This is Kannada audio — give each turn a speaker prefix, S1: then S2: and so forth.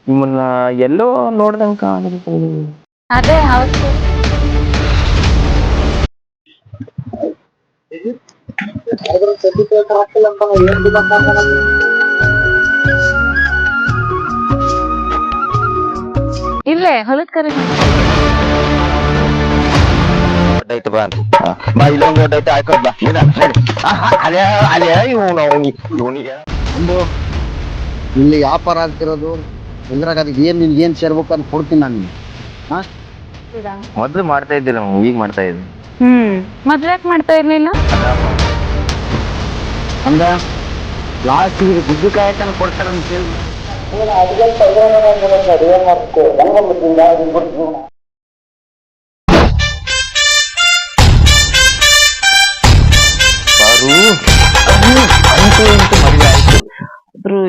S1: ನಿಮ್ಮನ್ನ ಎಲ್ಲೋ ನೋಡ್ದಂಗ ಕಾಣಿಸ್ತು.
S2: ಅದೇ ಹೌದು. ಇಲ್ಲೇ ಹೊಲದ್ ಕರೆ
S1: ದೊಡ್ಡೈತೆ ಬಾ ಅಂತ ಬಾ, ಇಲ್ಲೊಂದು ದೊಡ್ಡೈತೆ ಆಯ್ಕೋದ್ ಬಾ ನೀನ ನಡಿ. ಅದೇ ಅದೇ ಇವನಿಗೆ
S3: ಒಂದು ಇಲ್ಲಿ ವ್ಯಾಪಾರ ಆಗ್ತಿರೋದು ಇದ್ರಾಗ ಅದಕ್ಕೆ ಏನ್ ಸೇರ್ಬೇಕು ಅಂತ ಕೊಡ್ತೀನಿ ನಾನು ನಿಮ್ಗೆ. ಹಾ
S1: ಮೊದ್ಲು ಮಾಡ್ತಾ ಇದ್ದಿಲ್ಲ, ಈಗ ಮಾಡ್ತಾ ಇದ್ದೀನಿ.
S2: ಮೊದ್ಲ್ಯಾಕ್ ಮಾಡ್ತಾ ಇರ್ಲಿಲ್ಲ?
S3: ಅಂದ ಲಾಸ್ಟ್ ಈಗ ದುಡ್ಡು ಕಾಯಕನ ಕೊಡ್ತಾರಂತ ಹೇಳಿ
S1: ಬಾರು ಅಂತೂ ಇಂತೂ ಮದುವೆ ಆಯ್ತು. ಆದ್ರೂ